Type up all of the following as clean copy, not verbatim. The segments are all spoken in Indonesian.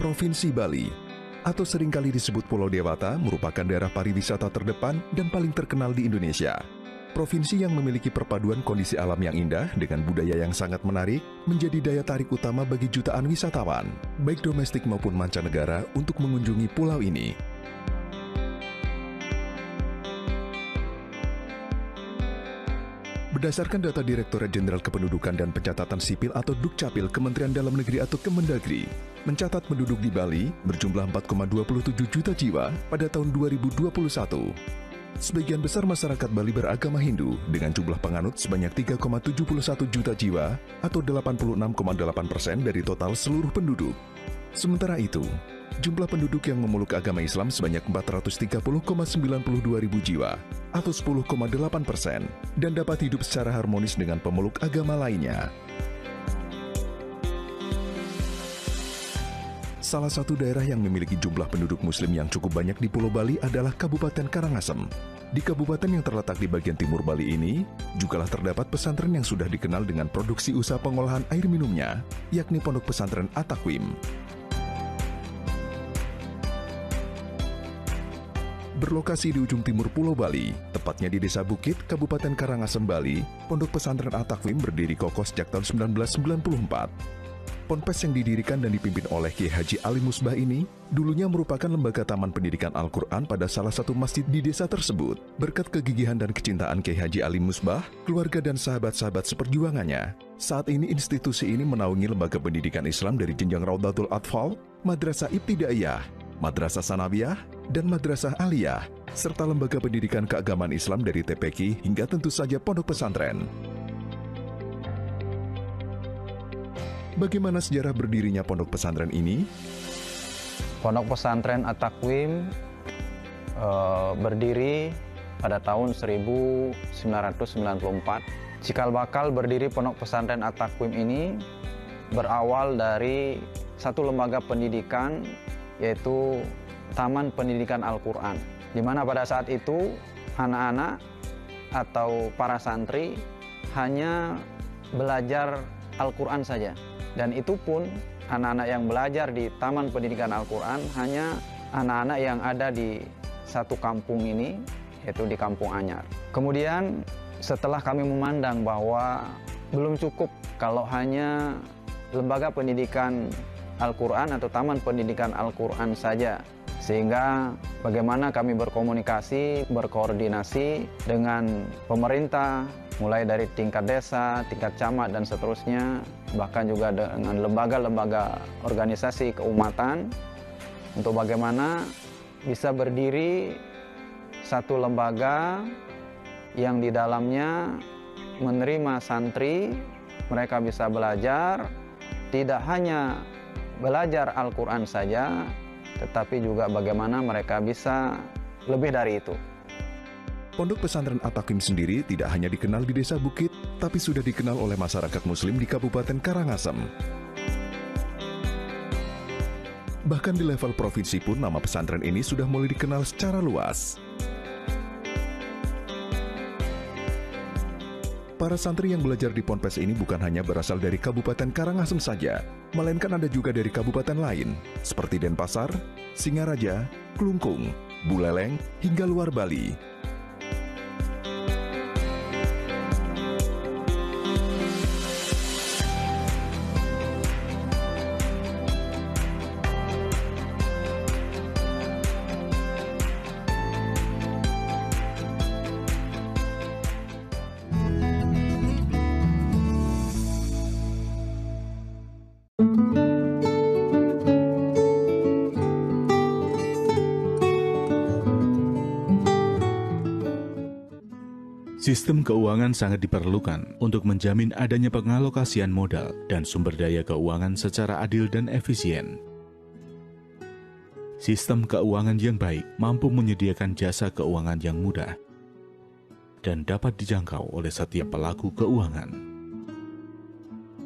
Provinsi Bali, atau seringkali disebut Pulau Dewata, merupakan daerah pariwisata terdepan dan paling terkenal di Indonesia. Provinsi yang memiliki perpaduan kondisi alam yang indah dengan budaya yang sangat menarik menjadi daya tarik utama bagi jutaan wisatawan, baik domestik maupun mancanegara untuk mengunjungi pulau ini. Berdasarkan data Direktorat Jenderal Kependudukan dan Pencatatan Sipil atau Dukcapil Kementerian Dalam Negeri atau Kemendagri, mencatat penduduk di Bali berjumlah 4,27 juta jiwa pada tahun 2021. Sebagian besar masyarakat Bali beragama Hindu dengan jumlah penganut sebanyak 3,71 juta jiwa atau 86,8% dari total seluruh penduduk. Sementara itu, jumlah penduduk yang memeluk agama Islam sebanyak 430,92 ribu jiwa atau 10,8% dan dapat hidup secara harmonis dengan pemeluk agama lainnya. Salah satu daerah yang memiliki jumlah penduduk Muslim yang cukup banyak di Pulau Bali adalah Kabupaten Karangasem. Di kabupaten yang terletak di bagian timur Bali ini, jugalah terdapat pesantren yang sudah dikenal dengan produksi usaha pengolahan air minumnya, yakni Pondok Pesantren At-Taqwim. Berlokasi di ujung timur Pulau Bali, tepatnya di Desa Bukit, Kabupaten Karangasem, Bali, Pondok Pesantren At-Taqwim berdiri kokoh sejak tahun 1994. Ponpes yang didirikan dan dipimpin oleh Kiai Haji Ali Musbah ini dulunya merupakan lembaga taman pendidikan Al-Quran pada salah satu masjid di desa tersebut. Berkat kegigihan dan kecintaan Kiai Haji Ali Musbah, keluarga dan sahabat-sahabat seperjuangannya, saat ini institusi ini menaungi lembaga pendidikan Islam dari jenjang Raudatul Atfal, Madrasah Ibtidaiyah, Madrasah Sanawiyah, dan Madrasah Aliyah, serta lembaga pendidikan keagamaan Islam dari TPQ hingga tentu saja pondok pesantren. Bagaimana sejarah berdirinya pondok pesantren ini? Pondok Pesantren At-Taqwim berdiri pada tahun 1994. Cikal bakal berdiri Pondok Pesantren At-Taqwim ini berawal dari satu lembaga pendidikan, yaitu Taman Pendidikan Al-Quran, di mana pada saat itu anak-anak atau para santri hanya belajar Al-Quran saja. Dan itu pun anak-anak yang belajar di Taman Pendidikan Al-Quran hanya anak-anak yang ada di satu kampung ini, yaitu di Kampung Anyar. Kemudian setelah kami memandang bahwa belum cukup kalau hanya lembaga pendidikan Al-Quran atau Taman Pendidikan Al-Quran saja, sehingga bagaimana kami berkomunikasi, berkoordinasi dengan pemerintah, mulai dari tingkat desa, tingkat camat, dan seterusnya, bahkan juga dengan lembaga-lembaga organisasi keumatan, untuk bagaimana bisa berdiri satu lembaga yang di dalamnya menerima santri, mereka bisa belajar, tidak hanya belajar Al-Quran saja, tetapi juga bagaimana mereka bisa lebih dari itu. Pondok Pesantren At-Taqwim sendiri tidak hanya dikenal di Desa Bukit, tapi sudah dikenal oleh masyarakat Muslim di Kabupaten Karangasem. Bahkan di level provinsi pun nama pesantren ini sudah mulai dikenal secara luas. Para santri yang belajar di Ponpes ini bukan hanya berasal dari Kabupaten Karangasem saja, melainkan ada juga dari kabupaten lain, seperti Denpasar, Singaraja, Klungkung, Buleleng, hingga luar Bali. Sistem keuangan sangat diperlukan untuk menjamin adanya pengalokasian modal dan sumber daya keuangan secara adil dan efisien. Sistem keuangan yang baik mampu menyediakan jasa keuangan yang mudah dan dapat dijangkau oleh setiap pelaku keuangan.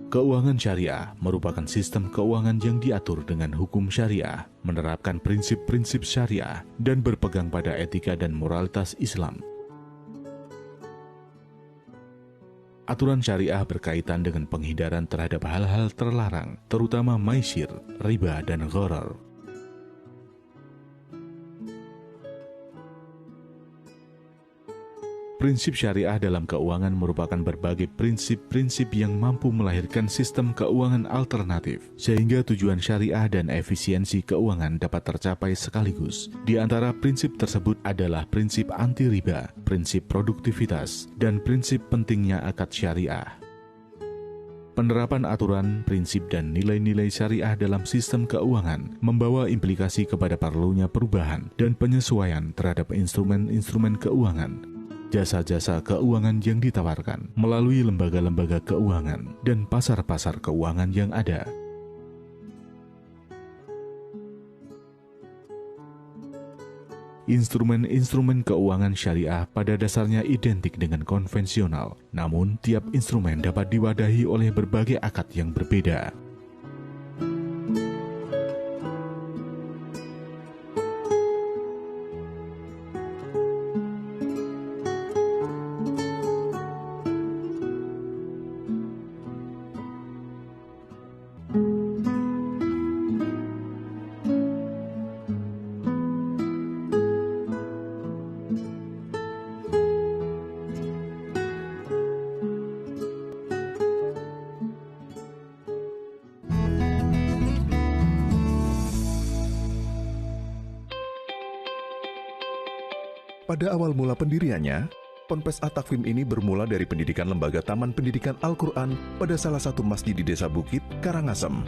Keuangan syariah merupakan sistem keuangan yang diatur dengan hukum syariah, menerapkan prinsip-prinsip syariah, dan berpegang pada etika dan moralitas Islam. Aturan syariah berkaitan dengan penghindaran terhadap hal-hal terlarang, terutama maisir, riba, dan gharar. Prinsip syariah dalam keuangan merupakan berbagai prinsip-prinsip yang mampu melahirkan sistem keuangan alternatif, sehingga tujuan syariah dan efisiensi keuangan dapat tercapai sekaligus. Di antara prinsip tersebut adalah prinsip anti riba, prinsip produktivitas, dan prinsip pentingnya akad syariah. Penerapan aturan, prinsip, dan nilai-nilai syariah dalam sistem keuangan membawa implikasi kepada perlunya perubahan dan penyesuaian terhadap instrumen-instrumen keuangan, jasa-jasa keuangan yang ditawarkan melalui lembaga-lembaga keuangan dan pasar-pasar keuangan yang ada. Instrumen-instrumen keuangan syariah pada dasarnya identik dengan konvensional, namun tiap instrumen dapat diwadahi oleh berbagai akad yang berbeda. Pada awal mula pendiriannya, Ponpes At-Taqwim ini bermula dari pendidikan lembaga Taman Pendidikan Al-Quran pada salah satu masjid di Desa Bukit, Karangasem.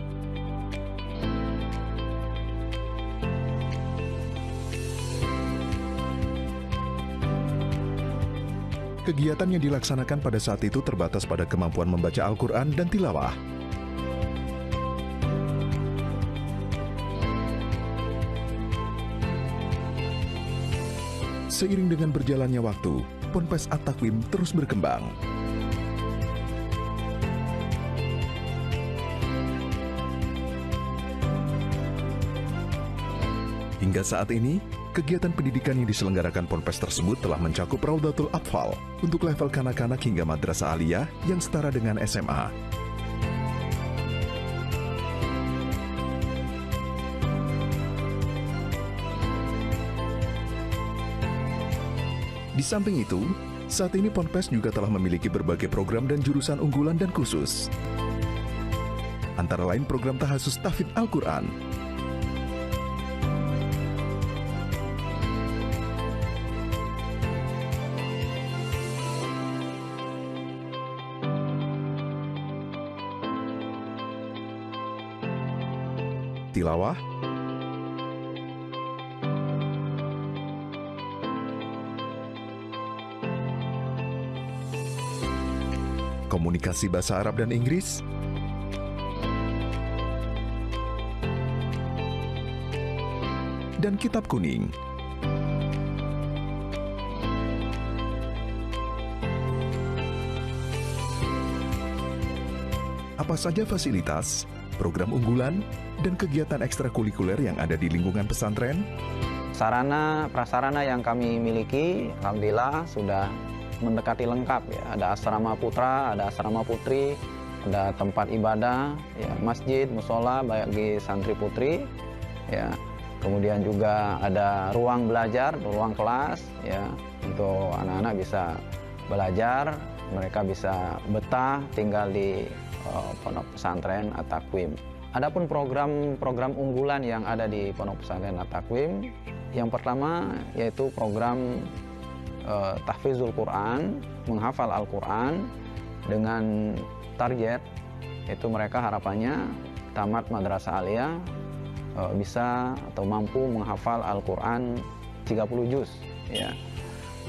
Kegiatan yang dilaksanakan pada saat itu terbatas pada kemampuan membaca Al-Quran dan tilawah. Seiring dengan berjalannya waktu, Ponpes At-Taqwim terus berkembang. Hingga saat ini, kegiatan pendidikan yang diselenggarakan Ponpes tersebut telah mencakup Raudatul Atfal untuk level kanak-kanak hingga madrasah aliyah yang setara dengan SMA. Di samping itu, saat ini Ponpes juga telah memiliki berbagai program dan jurusan unggulan dan khusus. Antara lain program Tahassus Tahfidz Al-Quran, tilawah, komunikasi bahasa Arab dan Inggris, dan kitab kuning. Apa saja fasilitas, program unggulan, dan kegiatan ekstrakurikuler yang ada di lingkungan pesantren? Sarana prasarana yang kami miliki, alhamdulillah sudah mendekati lengkap ya. Ada asrama putra, ada asrama putri, ada tempat ibadah, ya, masjid, musola bagi santri putri, ya. Kemudian juga ada ruang belajar, ruang kelas, ya, untuk anak-anak bisa belajar, mereka bisa betah tinggal di pondok pesantren At-Taqwim. Adapun program unggulan yang ada di pondok pesantren At-Taqwim, yang pertama yaitu program tahfizul Quran, menghafal Al-Quran dengan target, yaitu mereka harapannya tamat madrasah aliyah bisa atau mampu menghafal Al-Quran 30 juz. Ya.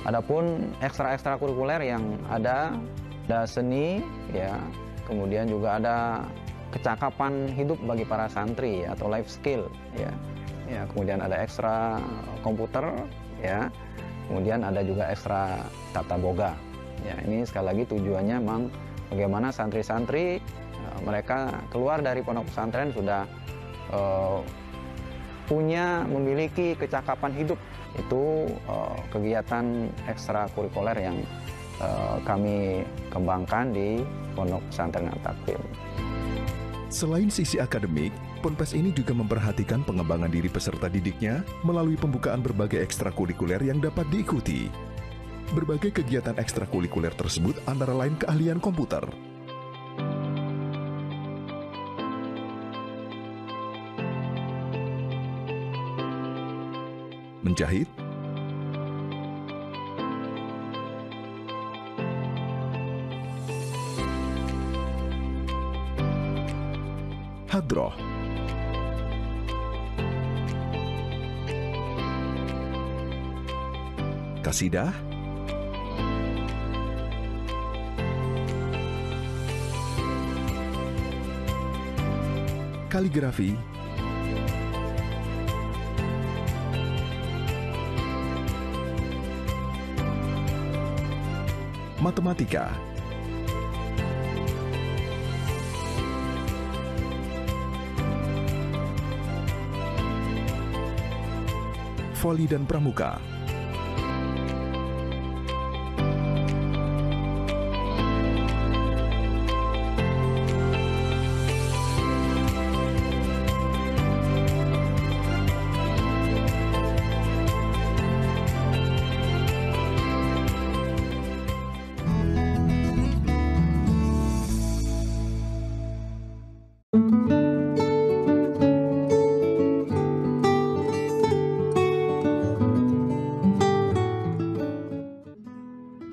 Adapun ekstrakurikuler yang ada seni, ya, kemudian juga ada kecakapan hidup bagi para santri atau life skill, ya. Ya, kemudian ada ekstra komputer, ya. Kemudian ada juga ekstra tata boga. Ya, ini sekali lagi tujuannya memang bagaimana santri-santri mereka keluar dari pondok pesantren sudah memiliki kecakapan hidup. Itu kegiatan ekstrakurikuler yang kami kembangkan di Pondok Pesantren At-Taqwim. Selain sisi akademik, Ponpes ini juga memperhatikan pengembangan diri peserta didiknya melalui pembukaan berbagai ekstrakurikuler yang dapat diikuti. Berbagai kegiatan ekstrakurikuler tersebut antara lain keahlian komputer, menjahit, hadroh, kasidah, kaligrafi, matematika, voli dan pramuka.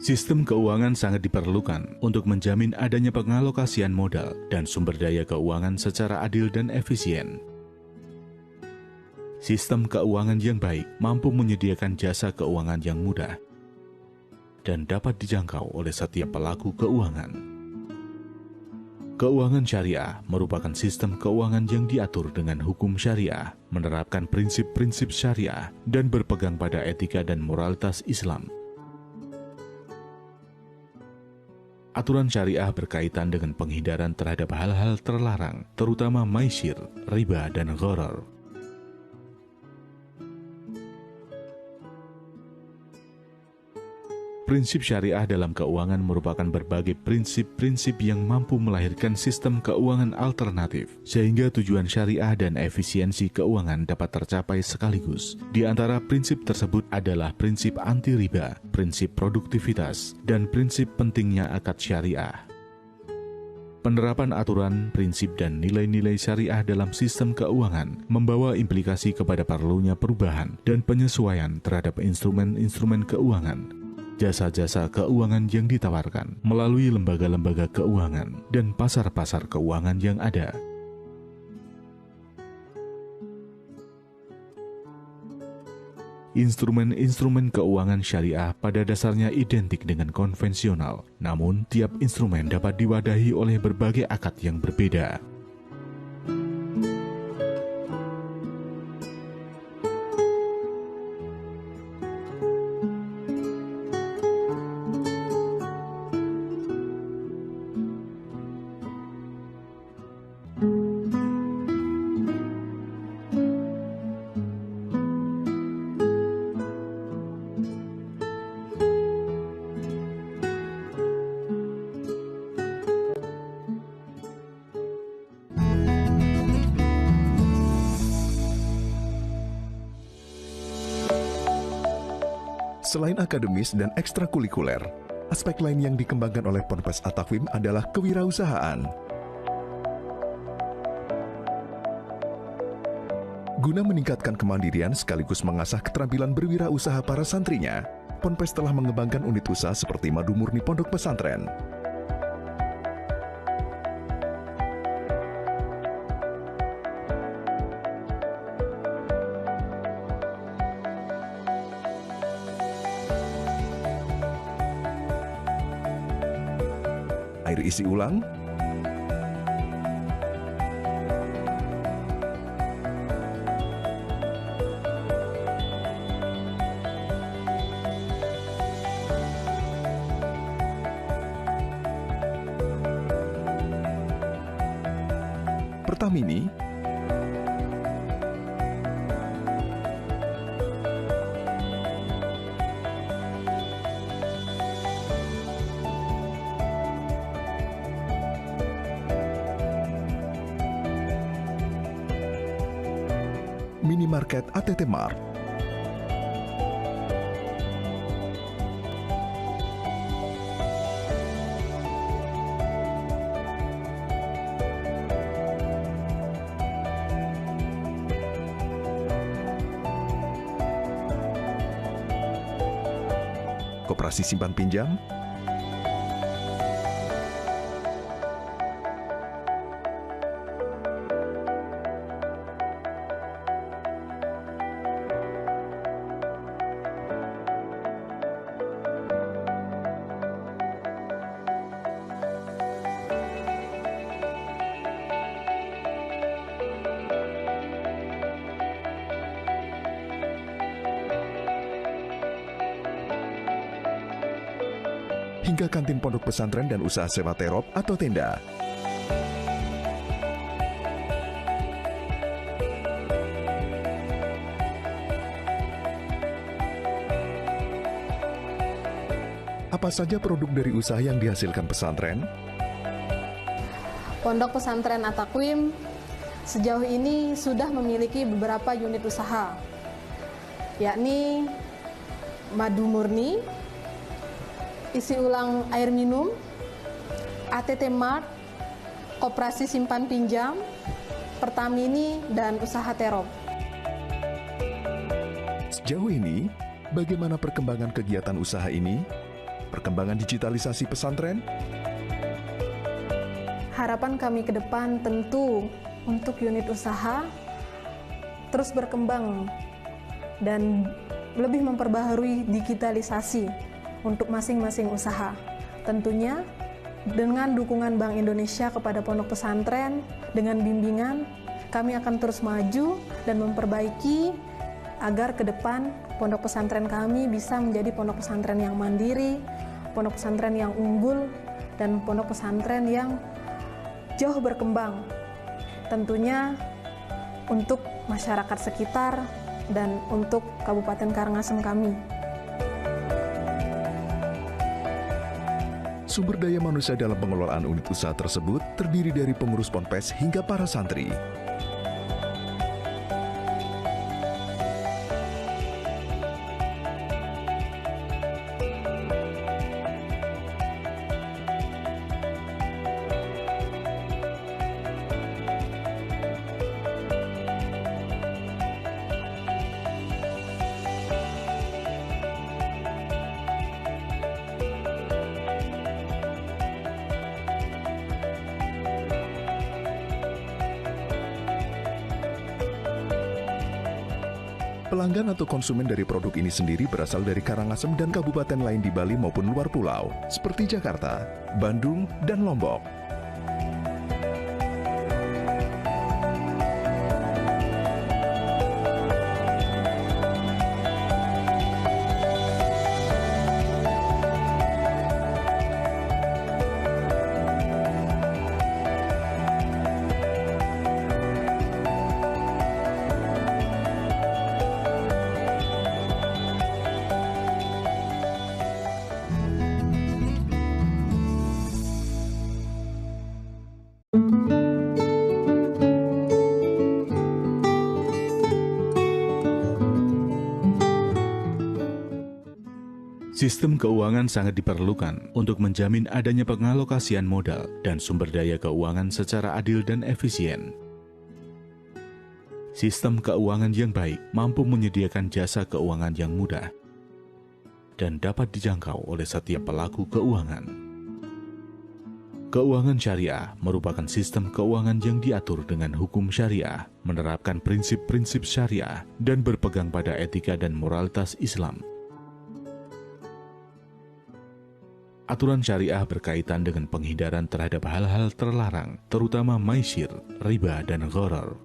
Sistem keuangan sangat diperlukan untuk menjamin adanya pengalokasian modal dan sumber daya keuangan secara adil dan efisien. Sistem keuangan yang baik mampu menyediakan jasa keuangan yang mudah dan dapat dijangkau oleh setiap pelaku keuangan. Keuangan syariah merupakan sistem keuangan yang diatur dengan hukum syariah, menerapkan prinsip-prinsip syariah, dan berpegang pada etika dan moralitas Islam. Aturan syariah berkaitan dengan penghindaran terhadap hal-hal terlarang, terutama maisir, riba, dan gharar. Prinsip syariah dalam keuangan merupakan berbagai prinsip-prinsip yang mampu melahirkan sistem keuangan alternatif, sehingga tujuan syariah dan efisiensi keuangan dapat tercapai sekaligus. Di antara prinsip tersebut adalah prinsip anti riba, prinsip produktivitas, dan prinsip pentingnya akad syariah. Penerapan aturan, prinsip, dan nilai-nilai syariah dalam sistem keuangan membawa implikasi kepada perlunya perubahan dan penyesuaian terhadap instrumen-instrumen keuangan, jasa-jasa keuangan yang ditawarkan melalui lembaga-lembaga keuangan dan pasar-pasar keuangan yang ada. Instrumen-instrumen keuangan syariah pada dasarnya identik dengan konvensional, namun tiap instrumen dapat diwadahi oleh berbagai akad yang berbeda. Selain akademis dan ekstrakurikuler, aspek lain yang dikembangkan oleh Ponpes At-Taqwim adalah kewirausahaan. Guna meningkatkan kemandirian sekaligus mengasah keterampilan berwirausaha para santrinya, Ponpes telah mengembangkan unit usaha seperti Madu Murni Pondok Pesantren. Air isi ulang, Pertamini, Minimarket ATT Mart. Koperasi Simpan Pinjam, hingga kantin pondok pesantren dan usaha sewa terop atau tenda. Apa saja produk dari usaha yang dihasilkan pesantren? Pondok Pesantren At-Taqwim sejauh ini sudah memiliki beberapa unit usaha, yakni madu murni, isi ulang air minum, ATT Mart, koperasi simpan pinjam, Pertamini, dan usaha terop. Sejauh ini, bagaimana perkembangan kegiatan usaha ini? Perkembangan digitalisasi pesantren? Harapan kami ke depan tentu untuk unit usaha terus berkembang dan lebih memperbaharui digitalisasi untuk masing-masing usaha. Tentunya dengan dukungan Bank Indonesia kepada pondok pesantren, dengan bimbingan, kami akan terus maju dan memperbaiki agar ke depan pondok pesantren kami bisa menjadi pondok pesantren yang mandiri, pondok pesantren yang unggul, dan pondok pesantren yang jauh berkembang. Tentunya untuk masyarakat sekitar dan untuk Kabupaten Karangasem kami. Sumber daya manusia dalam pengelolaan unit usaha tersebut terdiri dari pengurus ponpes hingga para santri. Pelanggan atau konsumen dari produk ini sendiri berasal dari Karangasem dan kabupaten lain di Bali maupun luar pulau, seperti Jakarta, Bandung, dan Lombok. Sistem keuangan sangat diperlukan untuk menjamin adanya pengalokasian modal dan sumber daya keuangan secara adil dan efisien. Sistem keuangan yang baik mampu menyediakan jasa keuangan yang mudah dan dapat dijangkau oleh setiap pelaku keuangan. Keuangan syariah merupakan sistem keuangan yang diatur dengan hukum syariah, menerapkan prinsip-prinsip syariah, dan berpegang pada etika dan moralitas Islam. Aturan syariah berkaitan dengan penghindaran terhadap hal-hal terlarang, terutama maisir, riba, dan gharar.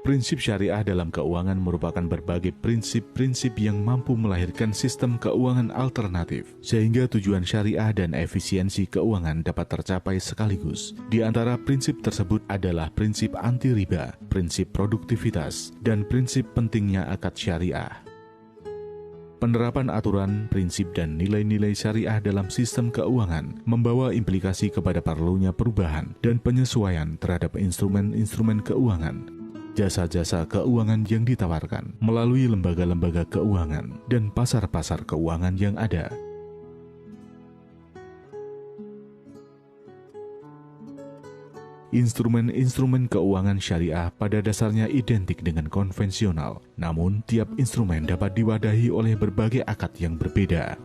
Prinsip syariah dalam keuangan merupakan berbagai prinsip-prinsip yang mampu melahirkan sistem keuangan alternatif, sehingga tujuan syariah dan efisiensi keuangan dapat tercapai sekaligus. Di antara prinsip tersebut adalah prinsip anti riba, prinsip produktivitas, dan prinsip pentingnya akad syariah. Penerapan aturan, prinsip, dan nilai-nilai syariah dalam sistem keuangan membawa implikasi kepada perlunya perubahan dan penyesuaian terhadap instrumen-instrumen keuangan, jasa-jasa keuangan yang ditawarkan melalui lembaga-lembaga keuangan dan pasar-pasar keuangan yang ada. Instrumen-instrumen keuangan syariah pada dasarnya identik dengan konvensional, namun tiap instrumen dapat diwadahi oleh berbagai akad yang berbeda.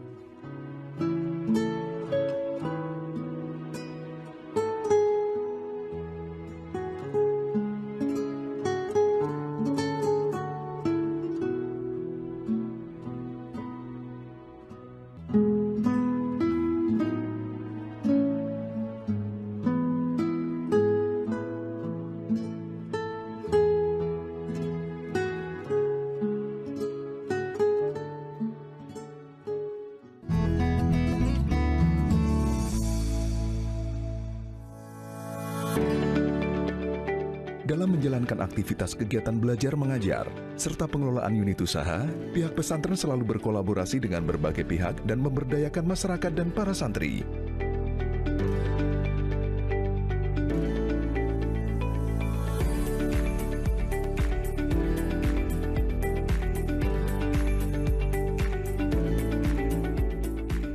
Dalam menjalankan aktivitas kegiatan belajar mengajar, serta pengelolaan unit usaha, pihak pesantren selalu berkolaborasi dengan berbagai pihak dan memberdayakan masyarakat dan para santri.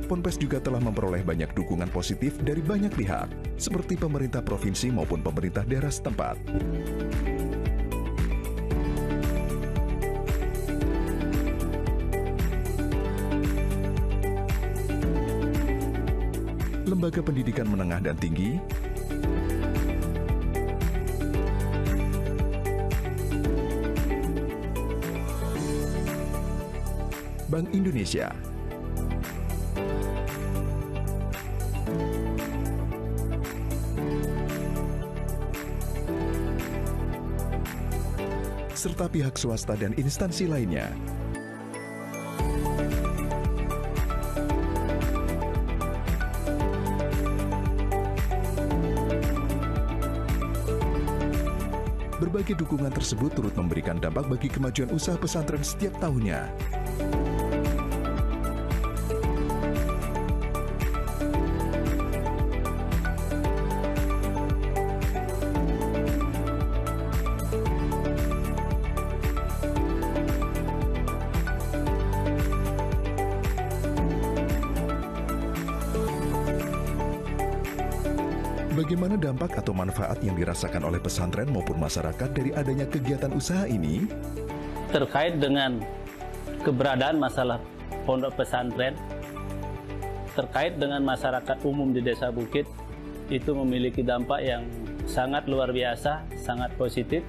Ponpes juga telah memperoleh banyak dukungan positif dari banyak pihak, seperti pemerintah provinsi maupun pemerintah daerah setempat. Lembaga pendidikan menengah dan tinggi, Bank Indonesia, serta pihak swasta dan instansi lainnya. Berbagai dukungan tersebut turut memberikan dampak bagi kemajuan usaha pesantren setiap tahunnya. Bagaimana dampak atau manfaat yang dirasakan oleh pesantren maupun masyarakat dari adanya kegiatan usaha ini? Terkait dengan keberadaan masalah pondok pesantren, terkait dengan masyarakat umum di Desa Bukit, itu memiliki dampak yang sangat luar biasa, sangat positif,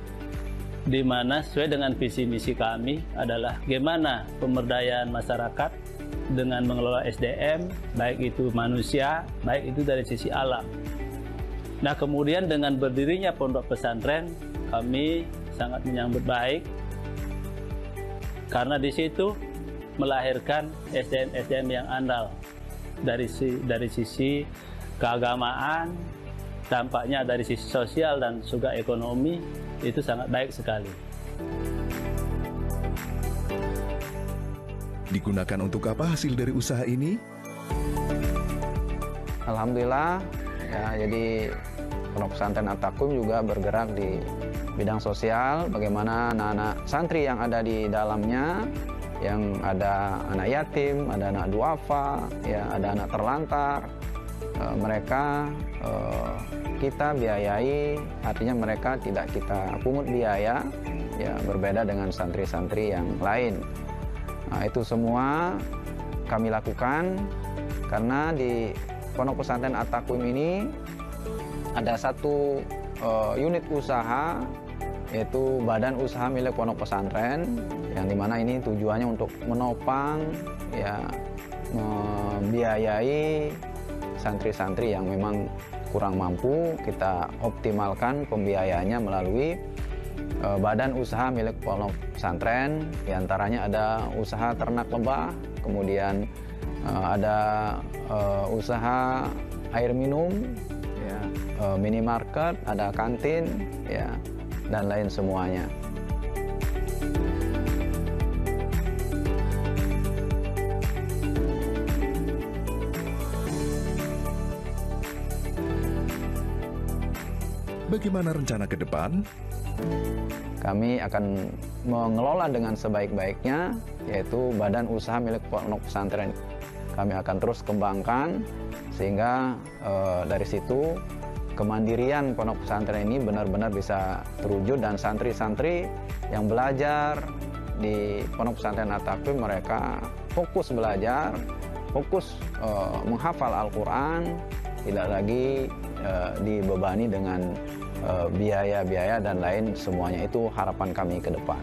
di mana sesuai dengan visi misi kami adalah bagaimana pemberdayaan masyarakat dengan mengelola SDM, baik itu manusia, baik itu dari sisi alam. Nah, kemudian dengan berdirinya pondok pesantren, kami sangat menyambut baik karena di situ melahirkan SDM-SDM yang andal dari sisi keagamaan, dampaknya dari sisi sosial dan juga ekonomi itu sangat baik sekali. Digunakan untuk apa hasil dari usaha ini? Alhamdulillah, ya, jadi Pondok Pesantren At-Taqwim juga bergerak di bidang sosial, bagaimana anak-anak santri yang ada di dalamnya, yang ada anak yatim, ada anak duafa, ya, ada anak terlantar, mereka kita biayai, artinya mereka tidak kita pungut biaya, ya, berbeda dengan santri-santri yang lain. Nah, itu semua kami lakukan karena di Pondok Pesantren At-Taqwim ini ada satu unit usaha, yaitu badan usaha milik pondok pesantren, yang dimana ini tujuannya untuk menopang, ya, membiayai santri-santri yang memang kurang mampu. Kita optimalkan pembiayaannya melalui badan usaha milik pondok pesantren. Di antaranya ada usaha ternak lebah, kemudian ada usaha air minum, ya, minimarket, ada kantin, ya, dan lain semuanya. Bagaimana rencana ke depan? Kami akan mengelola dengan sebaik-baiknya, yaitu badan usaha milik pondok pesantren. Kami akan terus kembangkan, sehingga dari situ kemandirian pondok pesantren ini benar-benar bisa terwujud, dan santri-santri yang belajar di pondok pesantren At-Taqwim mereka fokus belajar, fokus menghafal Al-Quran, tidak lagi dibebani dengan biaya-biaya dan lain semuanya. Itu harapan kami ke depan.